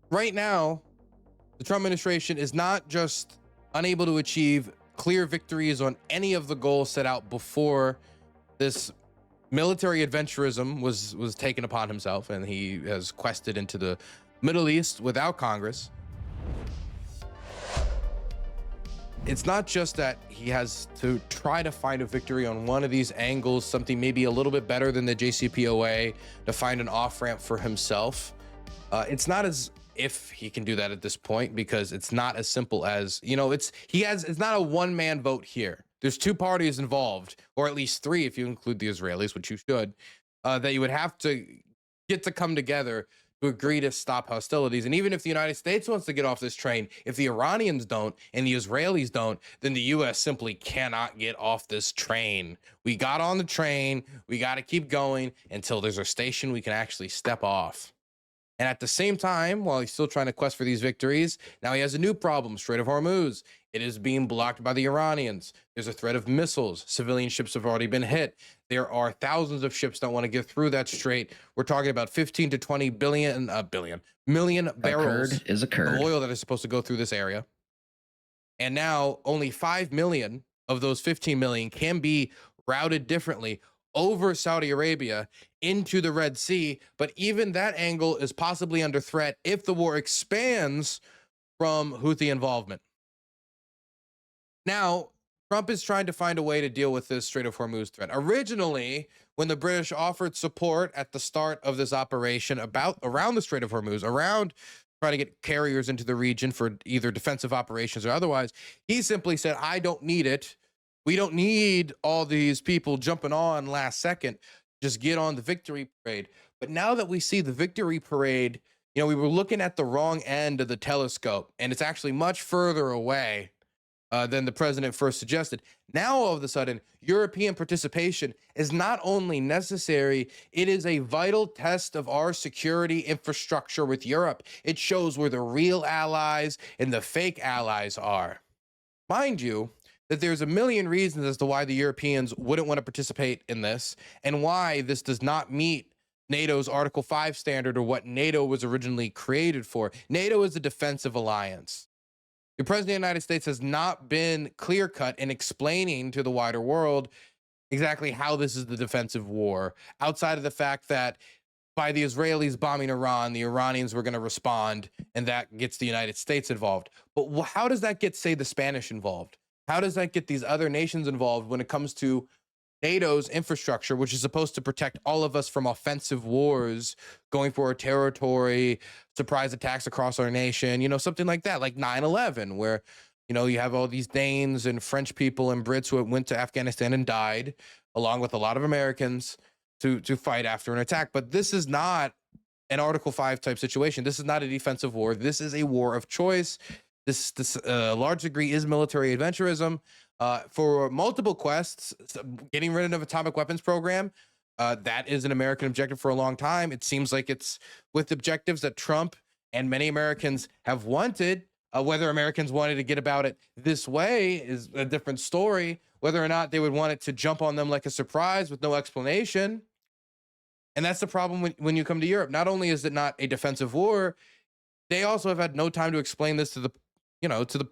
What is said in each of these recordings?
right now, the Trump administration is not just unable to achieve clear victories on any of the goals set out before this military adventurism was taken upon himself, and he has quested into the Middle East without Congress. It's not just that he has to try to find a victory on one of these angles, something maybe a little bit better than the JCPOA, to find an off-ramp for himself. It's not as if he can do that at this point, because it's not as simple as, it's not a one-man vote here. There's two parties involved, or at least three if you include the Israelis, which you should, that you would have to get to come together to agree to stop hostilities. And even if the United States wants to get off this train, if the Iranians don't and the Israelis don't, then the US simply cannot get off this train. We got on the train, we got to keep going until there's a station we can actually step off. And at the same time, while he's still trying to quest for these victories, now he has a new problem: Strait of Hormuz. It is being blocked by the Iranians. There's a threat of missiles. Civilian ships have already been hit. There are thousands of ships that want to get through that strait. We're talking about 15 to 20 million barrels of oil that is supposed to go through this area. And now only 5 million of those 15 million can be routed differently over Saudi Arabia into the Red Sea. But even that angle is possibly under threat if the war expands from Houthi involvement. Now, Trump is trying to find a way to deal with this Strait of Hormuz threat. Originally, when the British offered support at the start of this operation around the Strait of Hormuz, around trying to get carriers into the region for either defensive operations or otherwise, he simply said, I don't need it. We don't need all these people jumping on last second. Just get on the victory parade. But now that we see the victory parade, we were looking at the wrong end of the telescope, and it's actually much further away than the president first suggested. Now, all of a sudden, European participation is not only necessary, it is a vital test of our security infrastructure with Europe. It shows where the real allies and the fake allies are. Mind you, that there's a million reasons as to why the Europeans wouldn't want to participate in this, and why this does not meet NATO's Article 5 standard, or what NATO was originally created for. NATO is a defensive alliance. The President of the United States has not been clear-cut in explaining to the wider world exactly how this is the defensive war, outside of the fact that by the Israelis bombing Iran, the Iranians were going to respond, and that gets the United States involved. But how does that get, say, the Spanish involved? How does that get these other nations involved when it comes to NATO's infrastructure, which is supposed to protect all of us from offensive wars, going for our territory, surprise attacks across our nation, something like that, like 9/11, where, you have all these Danes and French people and Brits who went to Afghanistan and died, along with a lot of Americans, to fight after an attack. But this is not an Article 5 type situation. This is not a defensive war. This is a war of choice. This large degree is military adventurism. For multiple quests, getting rid of atomic weapons program, that is an American objective for a long time. It seems like it's with objectives that Trump and many Americans have wanted. Whether Americans wanted to get about it this way is a different story. Whether or not they would want it to jump on them like a surprise with no explanation. And that's the problem when you come to Europe. Not only is it not a defensive war, they also have had no time to explain this to the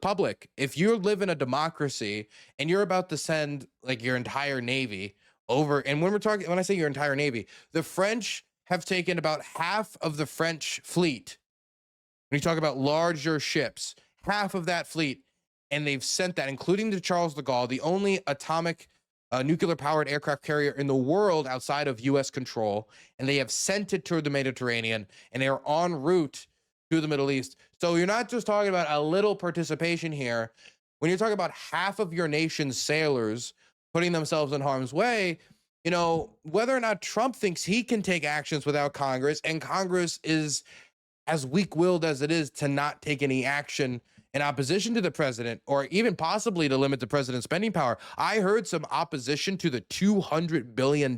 public. If you live in a democracy and you're about to send like your entire navy over, and when I say your entire navy, the French have taken about half of the French fleet. When you talk about larger ships, half of that fleet, and they've sent that, including the Charles de Gaulle, the only atomic nuclear-powered aircraft carrier in the world outside of U.S. control, and they have sent it toward the Mediterranean, and they are en route to the Middle East. So you're not just talking about a little participation here. When you're talking about half of your nation's sailors putting themselves in harm's way, whether or not Trump thinks he can take actions without Congress, and Congress is as weak-willed as it is to not take any action in opposition to the president, or even possibly to limit the president's spending power. I heard some opposition to the $200 billion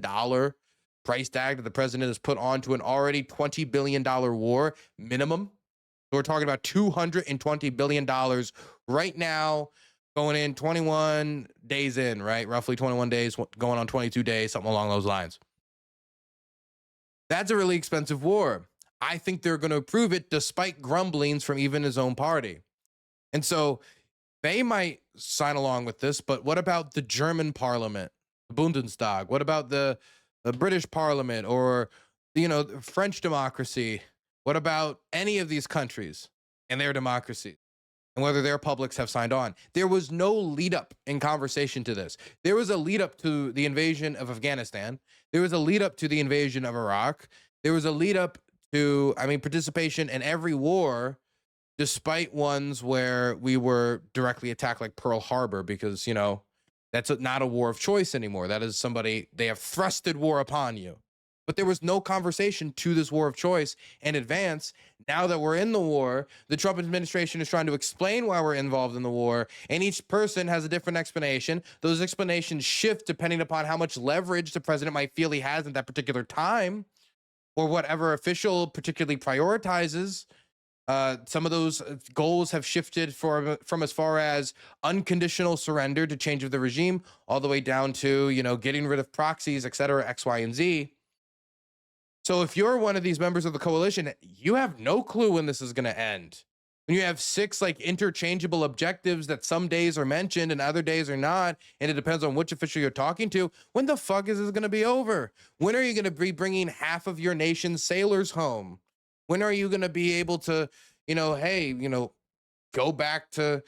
price tag that the president has put on to an already $20 billion war minimum. So we're talking about $220 billion right now, going in 21 days in, right? Roughly 21 days, going on 22 days, something along those lines. That's a really expensive war. I think they're going to approve it despite grumblings from even his own party. And so they might sign along with this, but what about the German parliament, the Bundestag? What about the British parliament, or, the French democracy? What about any of these countries and their democracy, and whether their publics have signed on? There was no lead up in conversation to this. There was a lead up to the invasion of Afghanistan. There was a lead up to the invasion of Iraq. There was a lead up to, participation in every war, despite ones where we were directly attacked, like Pearl Harbor, because, that's not a war of choice anymore. That is they have thrusted war upon you. But there was no conversation to this war of choice in advance. Now that we're in the war, the Trump administration is trying to explain why we're involved in the war, and each person has a different explanation. Those explanations shift depending upon how much leverage the president might feel he has at that particular time, or whatever official particularly prioritizes. Some of those goals have shifted from as far as unconditional surrender to change of the regime, all the way down to, getting rid of proxies, et cetera, X, Y, and Z. So if you're one of these members of the coalition, you have no clue when this is going to end. When you have 6 interchangeable objectives that some days are mentioned and other days are not, and it depends on which official you're talking to, when the fuck is this going to be over? When are you going to be bringing half of your nation's sailors home? When are you going to be able to, go back to,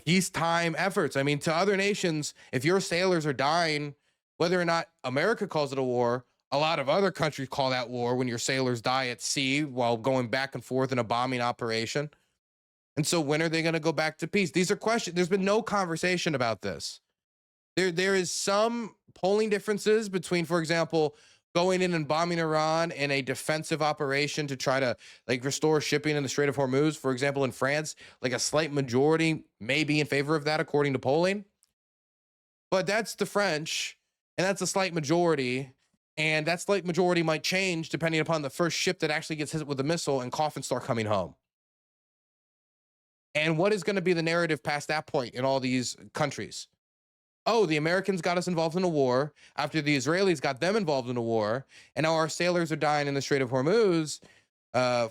peacetime efforts? To other nations, if your sailors are dying, whether or not America calls it a war, a lot of other countries call that war when your sailors die at sea while going back and forth in a bombing operation. And so when are they going to go back to peace? These are questions. There's been no conversation about this. There is some polling differences between, for example, going in and bombing Iran in a defensive operation to try to restore shipping in the Strait of Hormuz. For example, in France, a slight majority may be in favor of that according to polling. But that's the French, and that's a slight majority. And that slight majority might change depending upon the first ship that actually gets hit with a missile and coffins start coming home. And what is going to be the narrative past that point in all these countries? Oh, the Americans got us involved in a war after the Israelis got them involved in a war, and now our sailors are dying in the Strait of Hormuz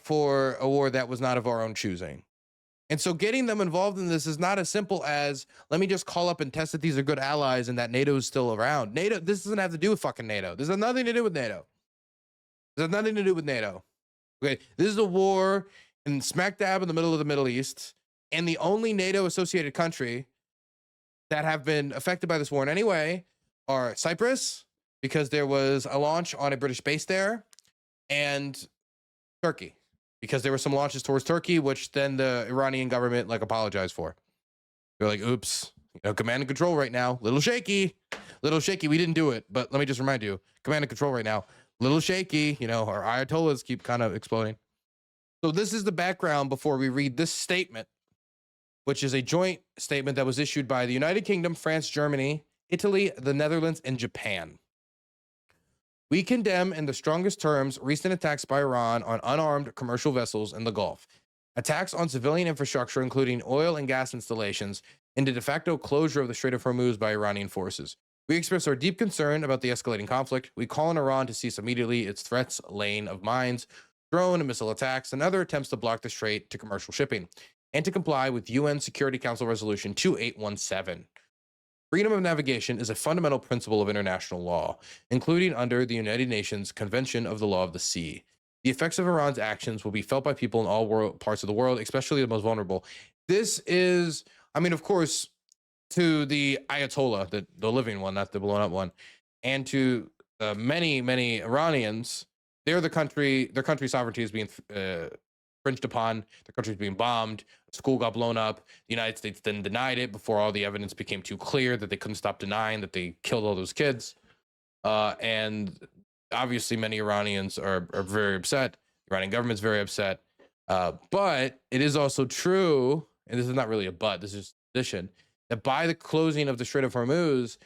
for a war that was not of our own choosing. And so getting them involved in this is not as simple as, let me just call up and test that these are good allies and that NATO is still around. This doesn't have to do with fucking NATO. This has nothing to do with NATO. This has nothing to do with NATO. Okay, this is a war in smack dab in the middle of the Middle East, and the only NATO-associated country that have been affected by this war in any way are Cyprus, because there was a launch on a British base there, and Turkey, because there were some launches towards Turkey, which then the Iranian government apologized for. They're like, oops, command and control right now, little shaky. We didn't do it, but let me just remind you, command and control right now, little shaky. Our Ayatollahs keep kind of exploding. So this is the background before we read this statement, which is a joint statement that was issued by the United Kingdom, France, Germany, Italy, the Netherlands, and Japan. We condemn in the strongest terms recent attacks by Iran on unarmed commercial vessels in the Gulf, attacks on civilian infrastructure, including oil and gas installations, and the de facto closure of the Strait of Hormuz by Iranian forces. We express our deep concern about the escalating conflict. We call on Iran to cease immediately its threats, laying of mines, drone and missile attacks, and other attempts to block the strait to commercial shipping, and to comply with UN Security Council Resolution 2817. Freedom of navigation is a fundamental principle of international law, including under the United Nations Convention of the Law of the Sea. The effects of Iran's actions will be felt by people in all parts of the world, especially the most vulnerable. This is, of course, to the Ayatollah, the living one, not the blown up one, and to many, many Iranians, their country sovereignty is being infringed upon. The country's being bombed. The school got blown up. The United States then denied it before all the evidence became too clear that they couldn't stop denying that they killed all those kids. And obviously many Iranians are very upset. The Iranian government's very upset. But it is also true, and this is not really a but, this is addition, that by the closing of the Strait of Hormuz,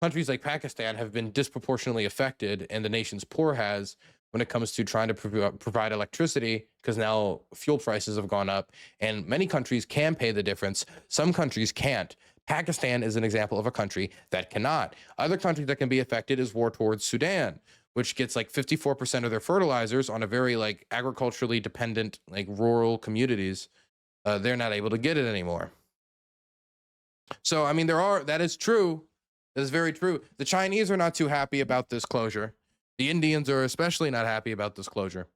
countries like Pakistan have been disproportionately affected, and the nation's poor has, when it comes to trying to provide electricity, because now fuel prices have gone up, and many countries can pay the difference. Some countries can't. Pakistan is an example of a country that cannot. Other countries that can be affected is war towards Sudan, which gets like 54% of their fertilizers on a very like agriculturally dependent, like rural communities, they're not able to get it anymore. So, I mean, that is true. That is very true. The Chinese are not too happy about this closure. The Indians are especially not happy about this closure.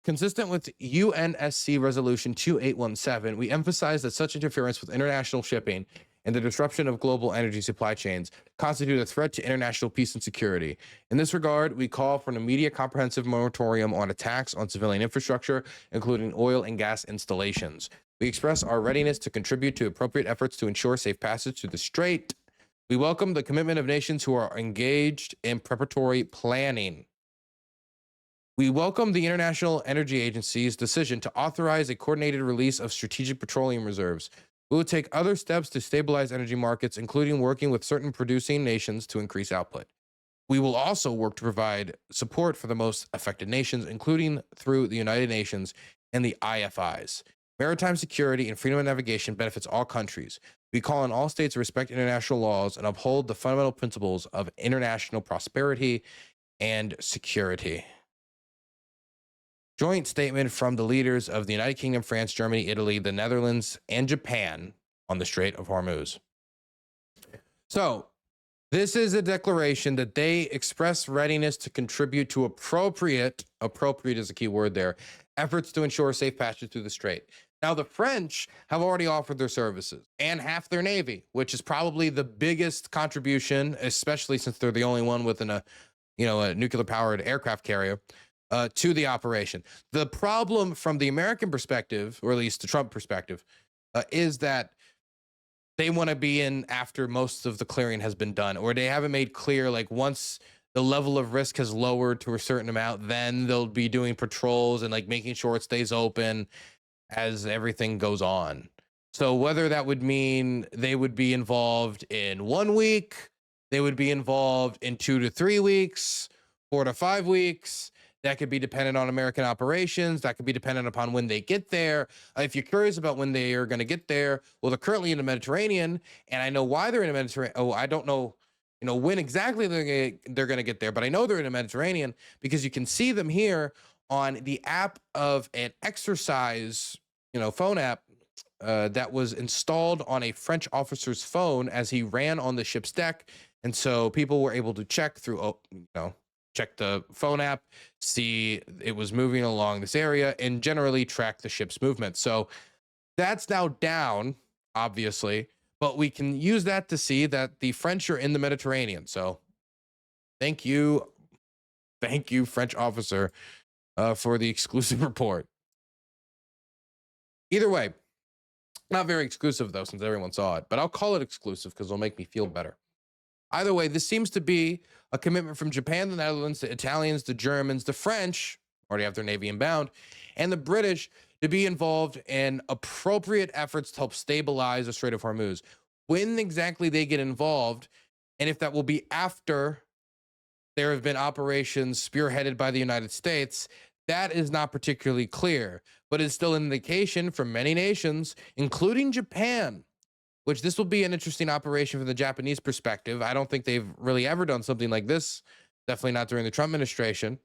Consistent with UNSC Resolution 2817, we emphasize that such interference with international shipping and the disruption of global energy supply chains constitute a threat to international peace and security. In this regard, we call for an immediate comprehensive moratorium on attacks on civilian infrastructure, including oil and gas installations. We express our readiness to contribute to appropriate efforts to ensure safe passage through the Strait. We welcome the commitment of nations who are engaged in preparatory planning. We welcome the International Energy Agency's decision to authorize a coordinated release of strategic petroleum reserves. We will take other steps to stabilize energy markets, including working with certain producing nations to increase output. We will also work to provide support for the most affected nations, including through the United Nations and the IFIs. Maritime security and freedom of navigation benefits all countries. We call on all states to respect international laws and uphold the fundamental principles of international prosperity and security. Joint statement from the leaders of the United Kingdom, France, Germany, Italy, the Netherlands, and Japan on the Strait of Hormuz. So, this is a declaration that they express readiness to contribute to appropriate is a key word there, efforts to ensure safe passage through the Strait. Now, the French have already offered their services and half their navy, which is probably the biggest contribution, especially since they're the only one with a nuclear-powered aircraft carrier, to the operation. The problem from the American perspective, or at least the Trump perspective, is that they want to be in after most of the clearing has been done, or they haven't made clear, like, once the level of risk has lowered to a certain amount, then they'll be doing patrols and like making sure it stays open as everything goes on. So whether that would mean they would be involved in 1 week, they would be involved in 2 to 3 weeks, 4 to 5 weeks, that could be dependent on American operations. That could be dependent upon when they get there. If you're curious about when they are going to get there, well, they're currently in the Mediterranean, and I know why they're in the Mediterranean. Oh, I don't know, when exactly they're going to get there, but I know they're in the Mediterranean because you can see them here on the app of an exercise, phone app that was installed on a French officer's phone as he ran on the ship's deck, and so people were able to check through, check the phone app, see it was moving along this area, and generally track the ship's movement. So that's now down, obviously, but we can use that to see that the French are in the Mediterranean. So thank you, French officer, for the exclusive report. Either way, not very exclusive, though, since everyone saw it, but I'll call it exclusive because it'll make me feel better. Either way, this seems to be a commitment from Japan, the Netherlands, the Italians, the Germans, the French, already have their navy inbound, and the British to be involved in appropriate efforts to help stabilize the Strait of Hormuz. When exactly they get involved, and if that will be after there have been operations spearheaded by the United States, that is not particularly clear, but it's still an indication from many nations, including Japan, which this will be an interesting operation from the Japanese perspective. I don't think they've really ever done something like this, definitely not during the Trump administration.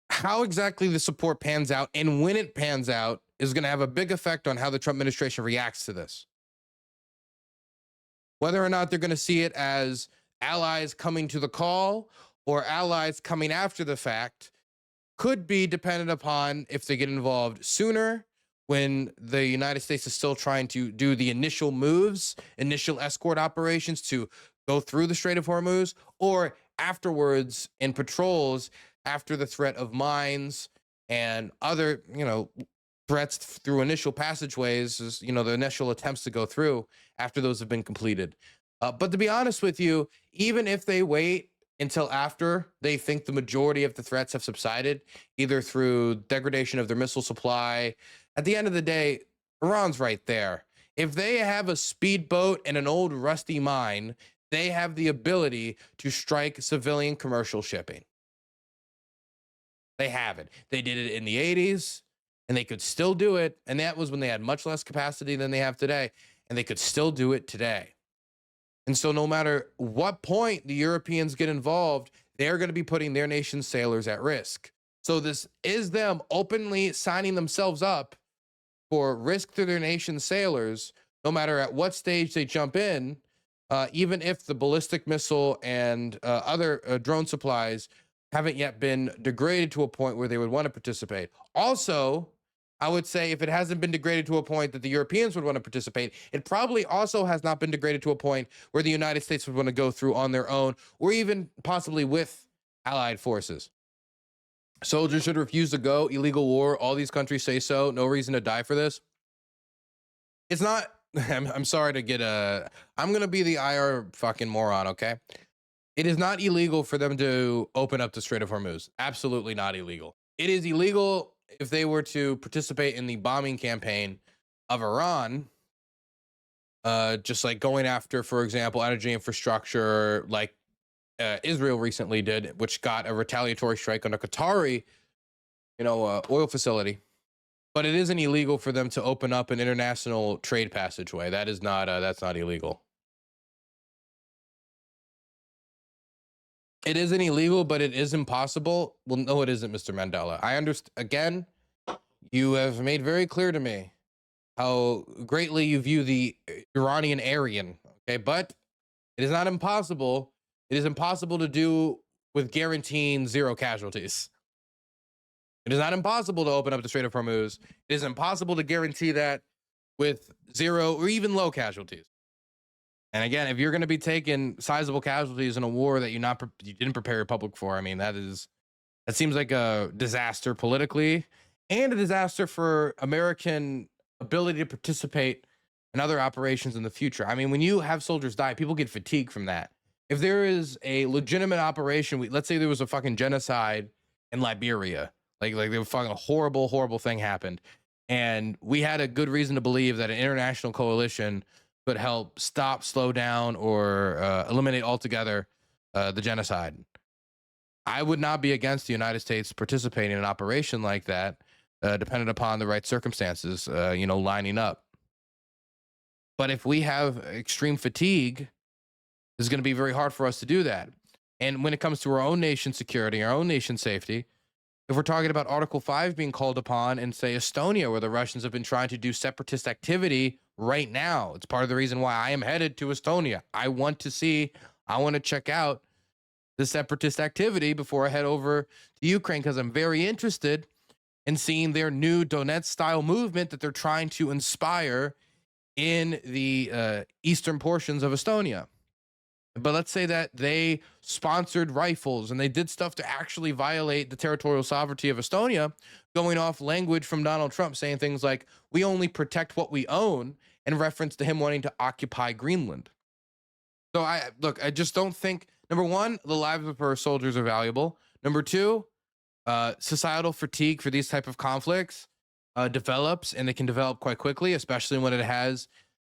How exactly the support pans out and when it pans out is going to have a big effect on how the Trump administration reacts to this. Whether or not they're going to see it as allies coming to the call or allies coming after the fact could be dependent upon if they get involved sooner, when the United States is still trying to do the initial moves, initial escort operations to go through the Strait of Hormuz, or afterwards in patrols after the threat of mines and other, threats through initial passageways, the initial attempts to go through after those have been completed. But to be honest with you, even if they wait until after they think the majority of the threats have subsided, either through degradation of their missile supply, at the end of the day, Iran's right there. If they have a speedboat and an old rusty mine, they have the ability to strike civilian commercial shipping. They have it. They did it in the 80s, and they could still do it. And that was when they had much less capacity than they have today, and they could still do it today. And so no matter what point the Europeans get involved, they're going to be putting their nation's sailors at risk. So this is them openly signing themselves up for risk to their nation's sailors, no matter at what stage they jump in, even if the ballistic missile and other drone supplies haven't yet been degraded to a point where they would want to participate. Also, I would say if it hasn't been degraded to a point that the Europeans would want to participate, it probably also has not been degraded to a point where the United States would want to go through on their own, or even possibly with allied forces. Soldiers should refuse to go. Illegal war. All these countries say so. No reason to die for this. It's not. I'm sorry to get I'm gonna be the IR fucking moron. Okay. It is not illegal for them to open up the Strait of Hormuz. Absolutely not illegal. It is illegal if they were to participate in the bombing campaign of Iran, just like going after, for example, energy infrastructure, like Israel recently did, which got a retaliatory strike on a Qatari, oil facility. But it isn't illegal for them to open up an international trade passageway. That is not. That's not illegal. It isn't illegal, but it is impossible. Well, no, it isn't, Mr. Mandela. I understand. Again, you have made very clear to me how greatly you view the Iranian Aryan. Okay, but it is not impossible. It is impossible to do with guaranteeing zero casualties. It is not impossible to open up the Strait of Hormuz. It is impossible to guarantee that with zero or even low casualties. And again, if you're going to be taking sizable casualties in a war that you didn't prepare your public for, I mean, that seems like a disaster politically and a disaster for American ability to participate in other operations in the future. I mean, when you have soldiers die, people get fatigued from that. If there is a legitimate operation, let's say there was a fucking genocide in Liberia, like there was fucking a horrible thing happened, and we had a good reason to believe that an international coalition could help stop, slow down, or eliminate altogether the genocide. I would not be against the United States participating in an operation like that, dependent upon the right circumstances, lining up. But if we have extreme fatigue, it's going to be very hard for us to do that. And when it comes to our own nation's security, our own nation's safety, if we're talking about Article 5 being called upon in, say, Estonia, where the Russians have been trying to do separatist activity right now, it's part of the reason why I am headed to Estonia. I want to check out the separatist activity before I head over to Ukraine, because I'm very interested in seeing their new Donetsk-style movement that they're trying to inspire in the eastern portions of Estonia. But let's say that they sponsored rifles and they did stuff to actually violate the territorial sovereignty of Estonia, going off language from Donald Trump saying things like, we only protect what we own, in reference to him wanting to occupy Greenland. So I just don't think, number one, the lives of our soldiers are valuable. Number two, societal fatigue for these type of conflicts develops, and it can develop quite quickly, especially when it has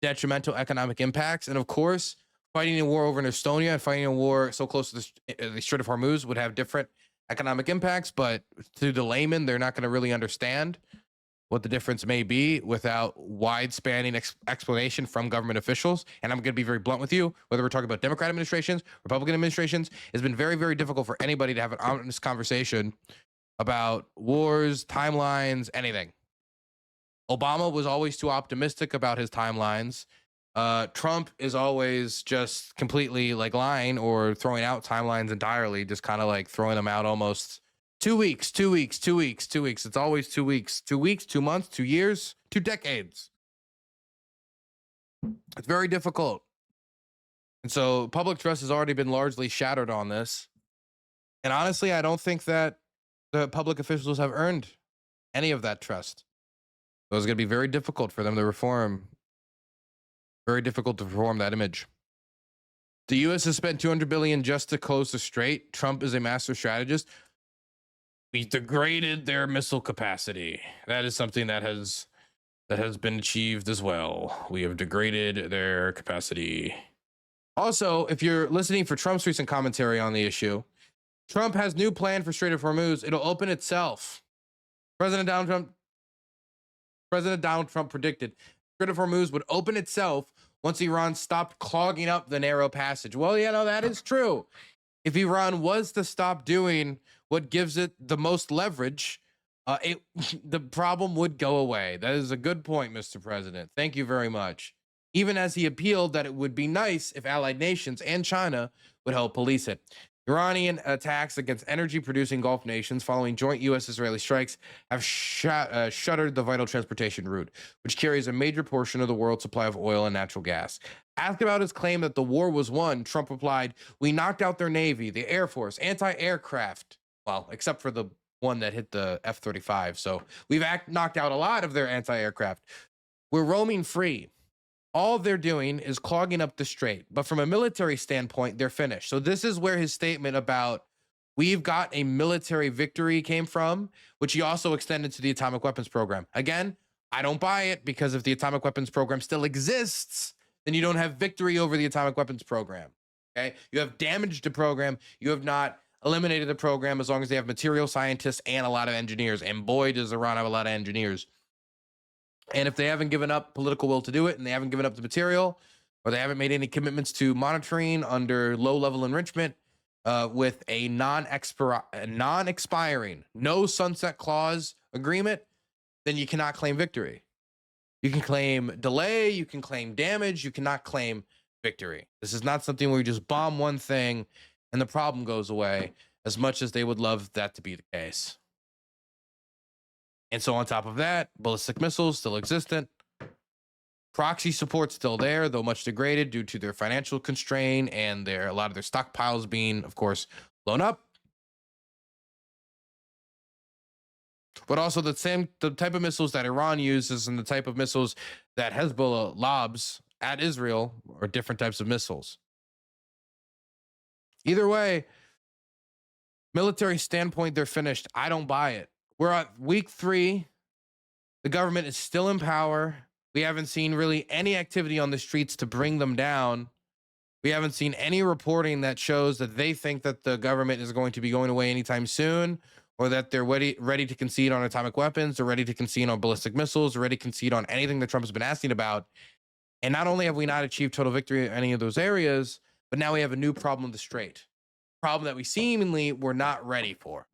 detrimental economic impacts. And of course, fighting a war over in Estonia and fighting a war so close to the Strait of Hormuz would have different economic impacts, but to the layman, they're not going to really understand what the difference may be without wide-spanning explanation from government officials. And I'm going to be very blunt with you, whether we're talking about Democrat administrations, Republican administrations, it's been very, very difficult for anybody to have an honest conversation about wars, timelines, anything. Obama was always too optimistic about his timelines. Trump is always just completely like lying or throwing out timelines entirely, just kind of like throwing them out almost 2 weeks, 2 weeks, 2 weeks, 2 weeks. It's always 2 weeks, 2 weeks, 2 months, 2 years, 2 decades. It's very difficult. And so public trust has already been largely shattered on this. And honestly, I don't think that the public officials have earned any of that trust. So it's going to be very difficult for them to reform. Very difficult to reform that image. The U.S. has spent $200 billion just to close the strait. Trump is a master strategist. We degraded their missile capacity. That is something that has been achieved as well. We have degraded their capacity. Also, if you're listening for Trump's recent commentary on the issue, Trump has new plan for Strait of Hormuz. It'll open itself. President Donald Trump predicted Strait of Hormuz would open itself once Iran stopped clogging up the narrow passage. Well, yeah, no, that is true. If Iran was to stop doing what gives it the most leverage, the problem would go away. That is a good point, Mr. President. Thank you very much. Even as he appealed that it would be nice if allied nations and China would help police it. Iranian attacks against energy-producing Gulf nations following joint U.S.-Israeli strikes have shuttered the vital transportation route, which carries a major portion of the world's supply of oil and natural gas. Asked about his claim that the war was won, Trump replied, "We knocked out their Navy, the Air Force, anti-aircraft. Well, except for the one that hit the F-35. So we've knocked out a lot of their anti-aircraft. We're roaming free. All they're doing is clogging up the strait. But from a military standpoint, they're finished." So this is where his statement about we've got a military victory came from, which he also extended to the atomic weapons program. Again, I don't buy it, because if the atomic weapons program still exists, then you don't have victory over the atomic weapons program. Okay? You have damaged the program. You have not eliminated the program, as long as they have material scientists and a lot of engineers. And boy, does Iran have a lot of engineers. And if they haven't given up political will to do it, and they haven't given up the material, or they haven't made any commitments to monitoring under low-level enrichment with a non-expiring, no sunset clause agreement, then you cannot claim victory. You can claim delay, you can claim damage, you cannot claim victory. This is not something where you just bomb one thing and the problem goes away, as much as they would love that to be the case. And so on top of that, ballistic missiles still existent. Proxy support still there, though much degraded due to their financial constraint and a lot of their stockpiles being, of course, blown up. But also the type of missiles that Iran uses and the type of missiles that Hezbollah lobs at Israel are different types of missiles. Either way, military standpoint, they're finished. I don't buy it. We're at week 3. The government is still in power. We haven't seen really any activity on the streets to bring them down. We haven't seen any reporting that shows that they think that the government is going to be going away anytime soon, or that they're ready to concede on atomic weapons, or ready to concede on ballistic missiles, or ready to concede on anything that Trump has been asking about. And not only have we not achieved total victory in any of those areas, but now we have a new problem in the Strait. Problem that we seemingly were not ready for.